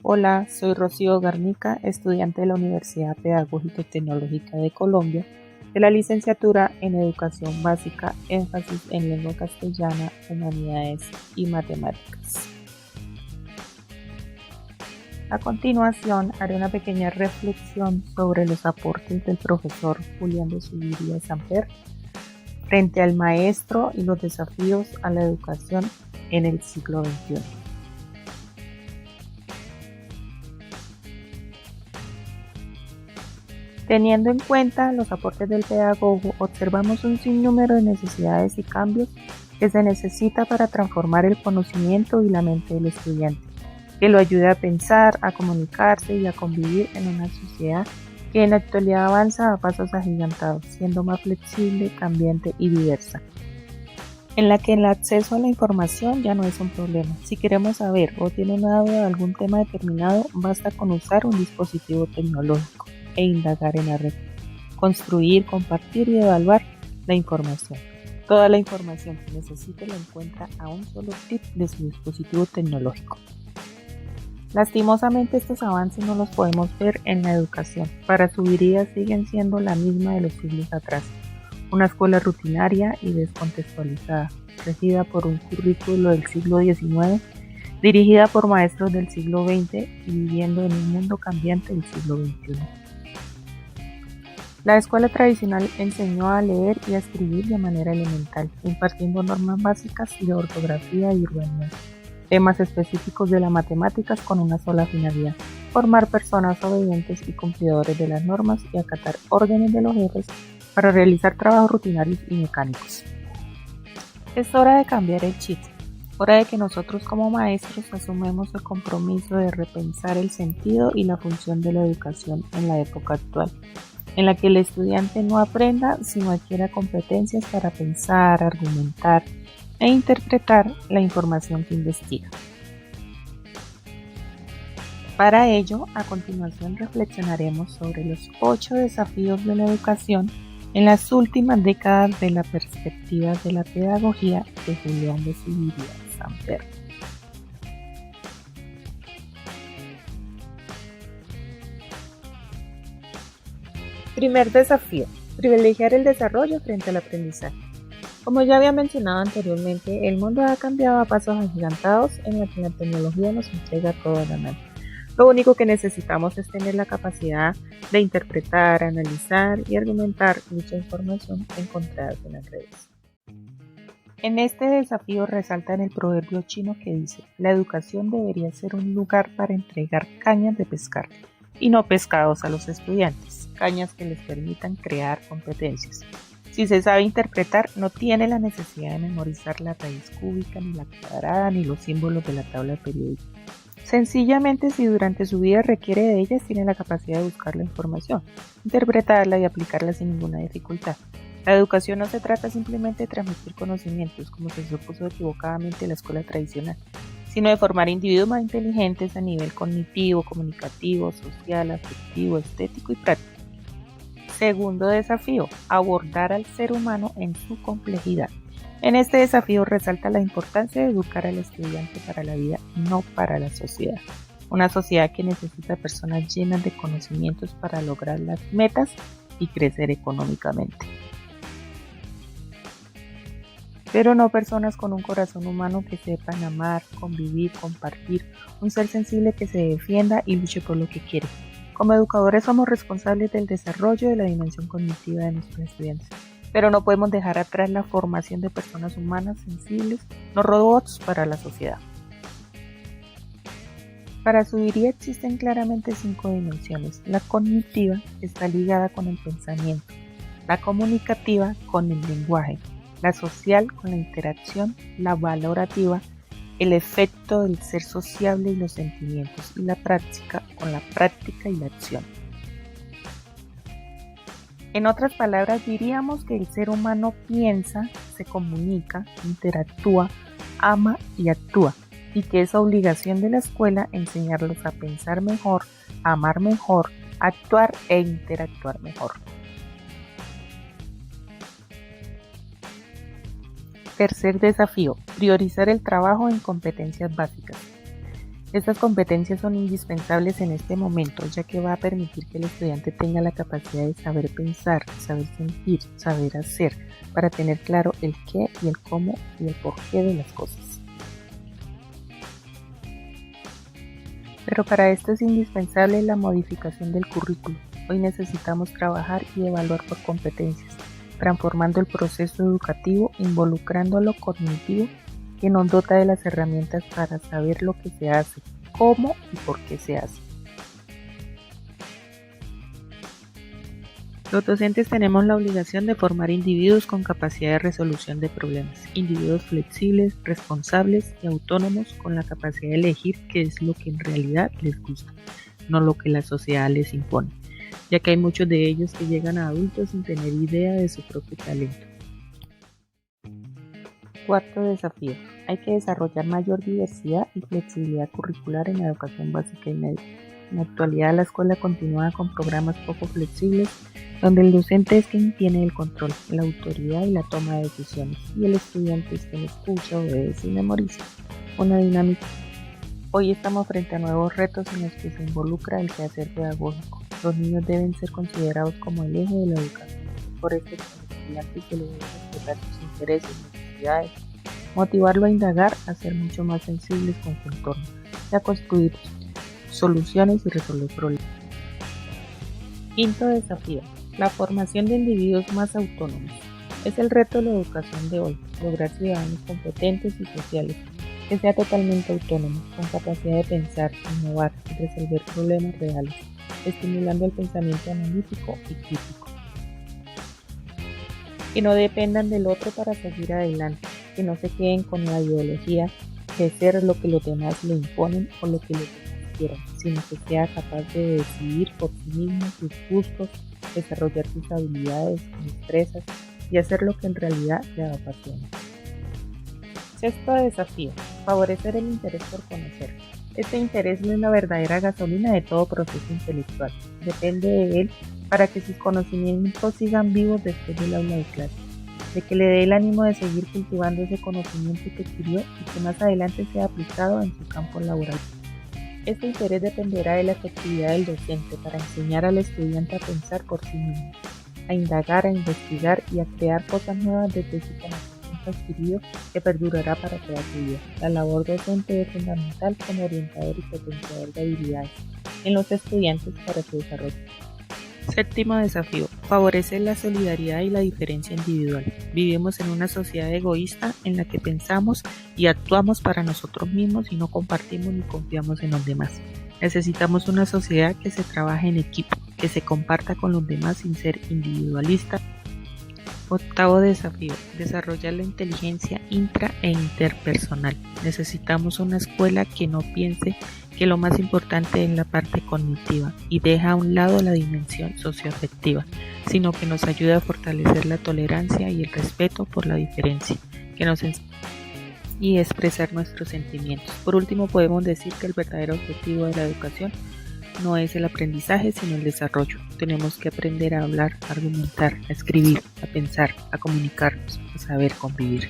Hola, soy Rocío Garnica, estudiante de la Universidad Pedagógica y Tecnológica de Colombia, de la licenciatura en Educación Básica, énfasis en lengua castellana, humanidades y matemáticas. A continuación, haré una pequeña reflexión sobre los aportes del profesor Julián de Zuviría Samper frente al maestro y los desafíos a la educación en el siglo XXI. Teniendo en cuenta los aportes del pedagogo, observamos un sinnúmero de necesidades y cambios que se necesita para transformar el conocimiento y la mente del estudiante, que lo ayude a pensar, a comunicarse y a convivir en una sociedad que en la actualidad avanza a pasos agigantados, siendo más flexible, cambiante y diversa, en la que el acceso a la información ya no es un problema. Si queremos saber o tiene una duda de algún tema determinado, basta con usar un dispositivo tecnológico e indagar en la red, construir, compartir y evaluar la información. Toda la información que necesite la encuentra a un solo clic de su dispositivo tecnológico. Lastimosamente estos avances no los podemos ver en la educación. Para Zuviría siguen siendo la misma de los siglos atrás. Una escuela rutinaria y descontextualizada, regida por un currículo del siglo XIX, dirigida por maestros del siglo XX y viviendo en un mundo cambiante del siglo XXI. La escuela tradicional enseñó a leer y a escribir de manera elemental, impartiendo normas básicas de ortografía y urbanidad, temas específicos de las matemáticas con una sola finalidad: formar personas obedientes y cumplidores de las normas y acatar órdenes de los jefes para realizar trabajos rutinarios y mecánicos. Es hora de cambiar el chip, hora de que nosotros como maestros asumamos el compromiso de repensar el sentido y la función de la educación en la época actual, en la que el estudiante no aprenda, sino adquiera competencias para pensar, argumentar e interpretar la información que investiga. Para ello, a continuación reflexionaremos sobre los 8 desafíos de la educación en las últimas décadas de la perspectiva de la pedagogía de Julián de Zuviría Samper. Primer desafío: privilegiar el desarrollo frente al aprendizaje. Como ya había mencionado anteriormente, el mundo ha cambiado a pasos agigantados en la que la tecnología nos entrega todo a la mano. Lo único que necesitamos es tener la capacidad de interpretar, analizar y argumentar dicha información encontrada en las redes. En este desafío resalta en el proverbio chino que dice: la educación debería ser un lugar para entregar cañas de pescar y no pescados a los estudiantes, cañas que les permitan crear competencias. Si se sabe interpretar, no tiene la necesidad de memorizar la raíz cúbica, ni la cuadrada, ni los símbolos de la tabla periódica. Sencillamente, si durante su vida requiere de ellas, tiene la capacidad de buscar la información, interpretarla y aplicarla sin ninguna dificultad. La educación no se trata simplemente de transmitir conocimientos, como se supuso equivocadamente en la escuela tradicional, sino de formar individuos más inteligentes a nivel cognitivo, comunicativo, social, afectivo, estético y práctico. Segundo desafío: abordar al ser humano en su complejidad. En este desafío resalta la importancia de educar al estudiante para la vida, no para la sociedad. Una sociedad que necesita personas llenas de conocimientos para lograr las metas y crecer económicamente, pero no personas con un corazón humano que sepan amar, convivir, compartir, un ser sensible que se defienda y luche por lo que quiere. Como educadores somos responsables del desarrollo de la dimensión cognitiva de nuestros estudiantes, pero no podemos dejar atrás la formación de personas humanas sensibles, no robots para la sociedad. Para Zuviría existen claramente 5 dimensiones. La cognitiva está ligada con el pensamiento, la comunicativa con el lenguaje, la social con la interacción, la valorativa, el efecto del ser sociable y los sentimientos, y la práctica con la práctica y la acción. En otras palabras, diríamos que el ser humano piensa, se comunica, interactúa, ama y actúa, y que es obligación de la escuela enseñarlos a pensar mejor, a amar mejor, a actuar e interactuar mejor. Tercer desafío: priorizar el trabajo en competencias básicas. Estas competencias son indispensables en este momento, ya que va a permitir que el estudiante tenga la capacidad de saber pensar, saber sentir, saber hacer, para tener claro el qué y el cómo y el porqué de las cosas. Pero para esto es indispensable la modificación del currículo. Hoy necesitamos trabajar y evaluar por competencias, transformando el proceso educativo, involucrando lo cognitivo, que nos dota de las herramientas para saber lo que se hace, cómo y por qué se hace. Los docentes tenemos la obligación de formar individuos con capacidad de resolución de problemas, individuos flexibles, responsables y autónomos con la capacidad de elegir qué es lo que en realidad les gusta, no lo que la sociedad les impone, ya que hay muchos de ellos que llegan a adultos sin tener idea de su propio talento. Cuarto desafío. Hay que desarrollar mayor diversidad y flexibilidad curricular en la educación básica y media. En la actualidad la escuela continúa con programas poco flexibles, donde el docente es quien tiene el control, la autoridad y la toma de decisiones, y el estudiante es quien escucha, obedece y memoriza. Una dinámica. Hoy estamos frente a nuevos retos en los que se involucra el quehacer pedagógico. Los niños deben ser considerados como el eje de la educación. Por esto, el estudiante se le debe respetar sus intereses, necesidades, motivarlo a indagar, a ser mucho más sensibles con su entorno y a construir soluciones y resolver problemas. Quinto desafío. La formación de individuos más autónomos. Es el reto de la educación de hoy, lograr ciudadanos competentes y sociales, que sea totalmente autónomos, con capacidad de pensar, innovar y resolver problemas reales, estimulando el pensamiento analítico y crítico. Que no dependan del otro para seguir adelante, que no se queden con la ideología de ser lo que los demás le imponen o lo que los demás quieran, sino que sea capaz de decidir por sí mismo sus gustos, desarrollar sus habilidades, destrezas y hacer lo que en realidad le apasiona. Sexto desafío. Favorecer el interés por conocer. Este interés es la verdadera gasolina de todo proceso intelectual. Depende de él para que sus conocimientos sigan vivos después del aula de clase, de que le dé el ánimo de seguir cultivando ese conocimiento que adquirió y que más adelante sea aplicado en su campo laboral. Este interés dependerá de la efectividad del docente para enseñar al estudiante a pensar por sí mismo, a indagar, a investigar y a crear cosas nuevas desde su conocimiento adquirido que perdurará para toda su vida. La labor docente es fundamental como orientador y potenciador de habilidades en los estudiantes para su desarrollo. Séptimo desafío. Favorecer la solidaridad y la diferencia individual. Vivimos en una sociedad egoísta en la que pensamos y actuamos para nosotros mismos y no compartimos ni confiamos en los demás. Necesitamos una sociedad que se trabaje en equipo, que se comparta con los demás sin ser individualista. Octavo desafío. Desarrollar la inteligencia intra e interpersonal. Necesitamos una escuela que no piense que lo más importante es la parte cognitiva y deja a un lado la dimensión socioafectiva, sino que nos ayuda a fortalecer la tolerancia y el respeto por la diferencia, que nos enseña y expresar nuestros sentimientos. Por último, podemos decir que el verdadero objetivo de la educación no es el aprendizaje, sino el desarrollo. Tenemos que aprender a hablar, a argumentar, a escribir, a pensar, a comunicarnos, a saber convivir.